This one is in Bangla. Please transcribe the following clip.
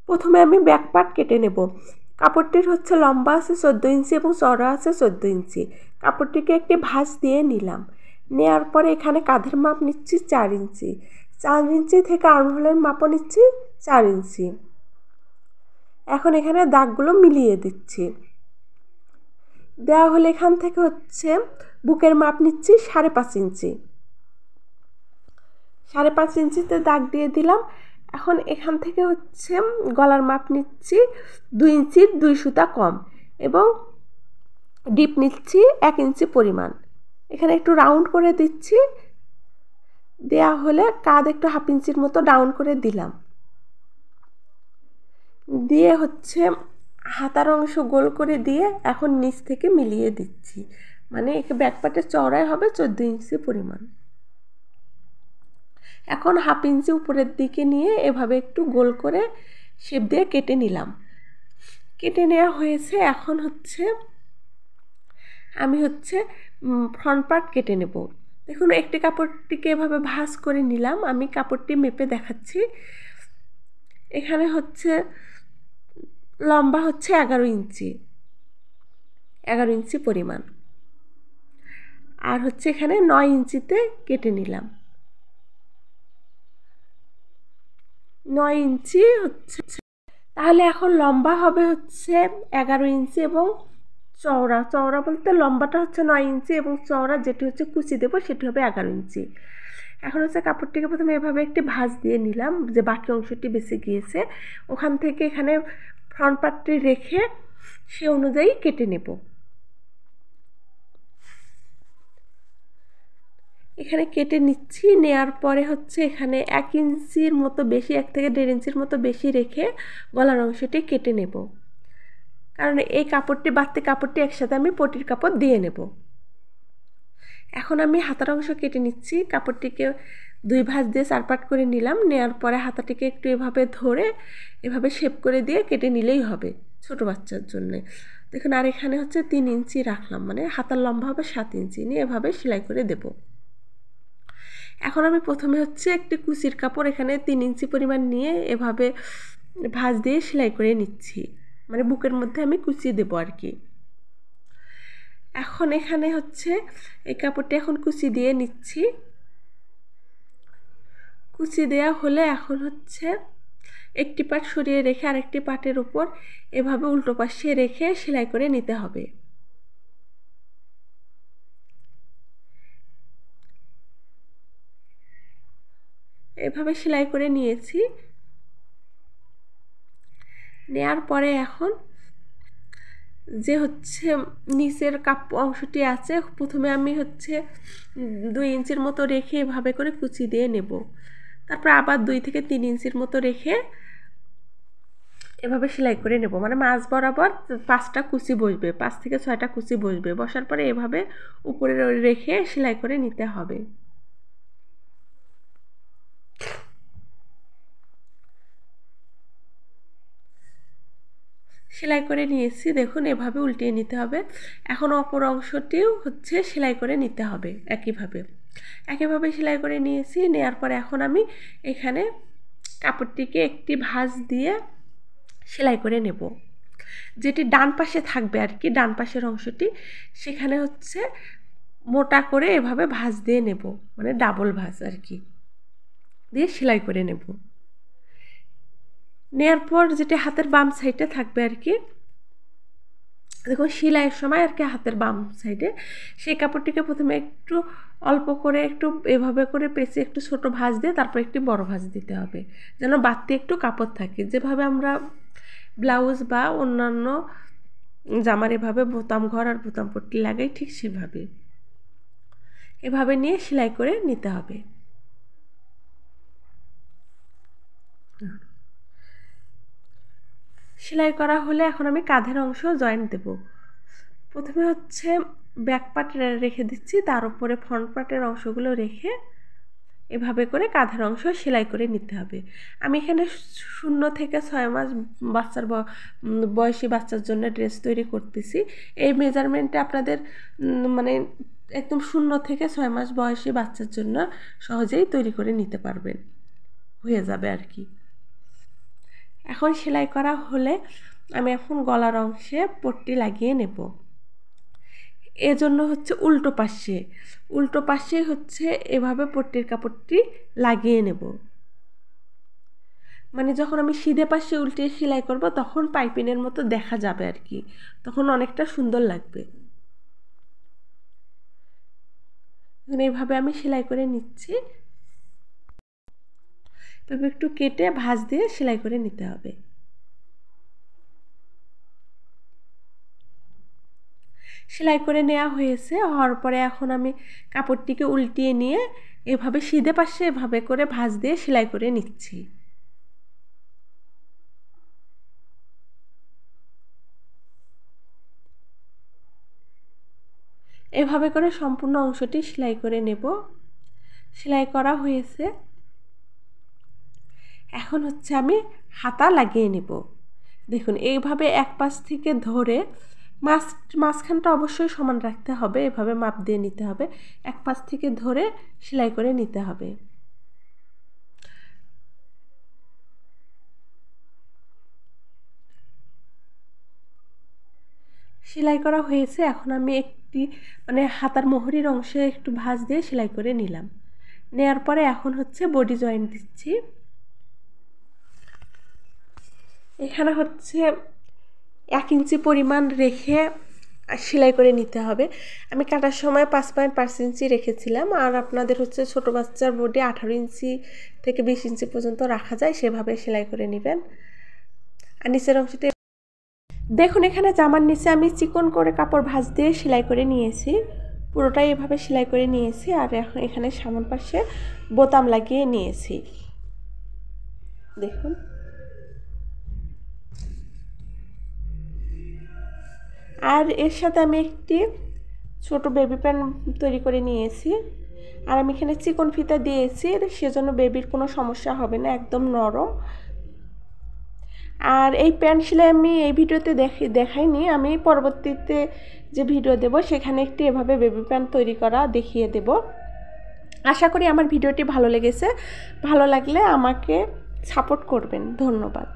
প্রথমে আমি ব্যাক পার্ট কেটে নেব। কাপড়টির হচ্ছে লম্বা আছে 14 ইঞ্চি এবং চওড়া আছে 14 ইঞ্চি। কাপড়টিকে একটি ভাঁজ দিয়ে নিলাম। নেওয়ার পরে এখানে কাঁধের মাপ নিচ্ছি 4 ইঞ্চি। 4 ইঞ্চি থেকে আর্মহোলের মাপও নিচ্ছি 4 ইঞ্চি। এখন এখানে দাগগুলো মিলিয়ে দিচ্ছি। দেওয়া হলে এখান থেকে হচ্ছে বুকের মাপ নিচ্ছি 5.5 ইঞ্চি। 5.5 ইঞ্চিতে দাগ দিয়ে দিলাম। এখন এখান থেকে হচ্ছে গলার মাপ নিচ্ছি 2 ইঞ্চির 2 সুতা কম এবং ডিপ নিচ্ছি 1 ইঞ্চি পরিমাণ। এখানে একটু রাউন্ড করে দিচ্ছি। দেয়া হলে কাঁধ একটু 1/2 ইঞ্চির মতো ডাউন করে দিলাম। দিয়ে হচ্ছে হাতার অংশ গোল করে দিয়ে এখন নিচ থেকে মিলিয়ে দিচ্ছি, মানে একে ব্যাকপার্টের চওড়াই হবে 14 ইঞ্চি পরিমাণ। এখন 1/2 ইঞ্চি উপরের দিকে নিয়ে এভাবে একটু গোল করে শেপ দিয়ে কেটে নিলাম। কেটে নেওয়া হয়েছে। এখন হচ্ছে আমি ফ্রন্ট পার্ট কেটে নেব। দেখুন একটি কাপড়টিকে এভাবে ভাঁজ করে নিলাম। আমি কাপড়টি মেপে দেখাচ্ছি। এখানে হচ্ছে লম্বা হচ্ছে 11 ইঞ্চি, 11 ইঞ্চি পরিমাণ, আর হচ্ছে এখানে 9 ইঞ্চিতে কেটে নিলাম। 9 ইঞ্চি হচ্ছে, তাহলে এখন লম্বা হবে হচ্ছে 11 ইঞ্চি এবং চওড়া বলতে লম্বাটা হচ্ছে 9 ইঞ্চি এবং চওড়া যেটি হচ্ছে কুচি দেবো সেটি হবে 11 ইঞ্চি। এখন হচ্ছে কাপড়টিকে প্রথমে এভাবে একটি ভাঁজ দিয়ে নিলাম, যে বাকি অংশটি বেঁচে গিয়েছে ওখান থেকে এখানে ফ্রন্ট পার্টটি রেখে সে অনুযায়ী কেটে নেব। এখানে কেটে নিচ্ছি। নেয়ার পরে হচ্ছে এখানে 1 ইঞ্চির মতো বেশি, 1 থেকে 1.5 ইঞ্চির মতো বেশি রেখে গলার অংশটি কেটে নেব, কারণ এই কাপড়টি বাড়তি কাপড়টি একসাথে আমি পটির কাপড় দিয়ে নেব। এখন আমি হাতার অংশ কেটে নিচ্ছি। কাপড়টিকে 2 ভাঁজ দিয়ে 4 পার্ট করে নিলাম। নেওয়ার পরে হাতাটিকে একটু এভাবে ধরে এভাবে শেপ করে দিয়ে কেটে নিলেই হবে ছোট বাচ্চার জন্য। দেখুন, আর এখানে হচ্ছে 3 ইঞ্চি রাখলাম, মানে হাতার লম্বা হবে 7 ইঞ্চি, নিয়ে এভাবে সেলাই করে দেব। এখন আমি প্রথমে হচ্ছে একটি কুচির কাপড় এখানে 3 ইঞ্চি পরিমাণ নিয়ে এভাবে ভাঁজ দিয়ে সেলাই করে নিচ্ছি, মানে বুকের মধ্যে আমি কুচিয়ে দেবো আর কি। এখন এখানে হচ্ছে এই কাপড়টি এখন কুচি দিয়ে নিচ্ছি। কুচি দেওয়া হলে এখন হচ্ছে একটি পাট সরিয়ে রেখে আরেকটি পাটের উপর এভাবে উল্টো পাশে রেখে সেলাই করে নিতে হবে। এভাবে সেলাই করে নিয়েছি। নেয়ার পরে এখন যে হচ্ছে নিচের অংশটি আছে, প্রথমে আমি হচ্ছে 2 ইঞ্চির মতো রেখে এভাবে করে কুচি দিয়ে নেব। তারপর আবার 2 থেকে 3 ইঞ্চির মতো রেখে এভাবে সেলাই করে নেব, মানে মাঝ বরাবর 5টা কুচি বসবে, 5 থেকে 6টা কুচি বসবে। বসার পরে এভাবে উপরে রেখে সেলাই করে নিতে হবে। সেলাই করে নিয়েছি, দেখুন এভাবে উল্টিয়ে নিতে হবে। এখন অপর অংশটিও হচ্ছে সেলাই করে নিতে হবে একইভাবে সেলাই করে নিয়েছি। নেওয়ার পরে এখন আমি এখানে কাপড়টিকে একটি ভাঁজ দিয়ে সেলাই করে নেব, যেটি ডান পাশে থাকবে আর কি, ডান পাশের অংশটি সেখানে হচ্ছে মোটা করে এভাবে ভাঁজ দিয়ে নেব, মানে ডাবল ভাঁজ আর কি, দিয়ে সেলাই করে নেব। নেয়ার পর যেটা হাতের বাম সাইডে থাকবে আর কি, দেখুন সেলাইয়ের সময় আর কি হাতের বাম সাইডে সেই কাপড়টিকে প্রথমে একটু অল্প করে একটু এভাবে করে পেঁচে একটু ছোট ভাঁজ দিয়ে তারপর একটি বড় ভাঁজ দিতে হবে, যেন বাড়তি একটু কাপড় থাকে। যেভাবে আমরা ব্লাউজ বা অন্যান্য জামার এভাবে বোতাম ঘর আর বোতাম পট্টি লাগাই, ঠিক সেভাবে এভাবে নিয়ে সেলাই করে নিতে হবে। সেলাই করা হলে এখন আমি কাঁধের অংশ জয়েন্ট দেব। প্রথমে হচ্ছে ব্যাক পার্ট রেখে দিচ্ছি, তার উপরে ফ্রন্ট পার্টের অংশগুলো রেখে এভাবে করে কাঁধের অংশ সেলাই করে নিতে হবে। আমি এখানে 0 থেকে 6 মাস বাচ্চার বয়সী বাচ্চার জন্য ড্রেস তৈরি করতেছি। এই মেজারমেন্টে আপনাদের মানে একদম 0 থেকে 6 মাস বয়সী বাচ্চার জন্য সহজেই তৈরি করে নিতে পারবেন, হয়ে যাবে আর কি। এখন সেলাই করা হলে আমি এখন গলার অংশে পট্টি লাগিয়ে নেব। এজন্য হচ্ছে উল্টো পাশে হচ্ছে এভাবে পট্টির কাপড়টি লাগিয়ে নেব। মানে যখন আমি সিধে পাশে উল্টিয়ে সেলাই করব তখন পাইপিনের মতো দেখা যাবে আর কি, তখন অনেকটা সুন্দর লাগবে। এইভাবে আমি সেলাই করে নিচ্ছি। তবে একটু কেটে ভাঁজ দিয়ে সেলাই করে নিতে হবে। সেলাই করে নেওয়া হয়েছে, হওয়ার পরে এখন আমি কাপড়টিকে উল্টিয়ে নিয়ে এভাবে সিধে পাশে এভাবে করে ভাঁজ দিয়ে সেলাই করে নিচ্ছি। এভাবে করে সম্পূর্ণ অংশটি সেলাই করে নেব। সেলাই করা হয়েছে, এখন হচ্ছে আমি হাতা লাগিয়ে নেব। দেখুন এইভাবে এক পাশ থেকে ধরে মাঝখানটা অবশ্যই সমান রাখতে হবে, এভাবে মাপ দিয়ে নিতে হবে। এক পাশ থেকে ধরে সেলাই করে নিতে হবে। সেলাই করা হয়েছে, এখন আমি একটি মানে হাতার মোহরির অংশে একটু ভাঁজ দিয়ে সেলাই করে নিলাম। নেয়ার পরে এখন হচ্ছে বডি জয়েন্ট দিচ্ছি। এখানে হচ্ছে 1 ইঞ্চি পরিমাণ রেখে সেলাই করে নিতে হবে। আমি কাটার সময় 5.5 ইঞ্চি রেখেছিলাম, আর আপনাদের হচ্ছে ছোটো বাচ্চার বডি 18 ইঞ্চি থেকে 20 ইঞ্চি পর্যন্ত রাখা যায়, সেভাবে সেলাই করে নেবেন। আর নিচের অংশটি দেখুন, এখানে জামার নিচে আমি চিকন করে কাপড় ভাঁজ দিয়ে সেলাই করে নিয়েছি, পুরোটাই এভাবে সেলাই করে নিয়েছি। আর এখন এখানে সামন পাশে বোতাম লাগিয়ে নিয়েছি, দেখুন। আর এর সাথে আমি একটি ছোট বেবি প্যান্ট তৈরি করে নিয়েছি, আর আমি এখানে চিকন ফিতা দিয়েছি, সেজন্য বেবির কোনো সমস্যা হবে না, একদম নরম। আর এই প্যান্ট সেলাই আমি এই ভিডিওতে দেখাইনি, আমি পরবর্তীতে যে ভিডিও দেব সেখানে একটি এভাবে বেবি প্যান্ট তৈরি করা দেখিয়ে দেব। আশা করি আমার ভিডিওটি ভালো লেগেছে। ভালো লাগলে আমাকে সাপোর্ট করবেন। ধন্যবাদ।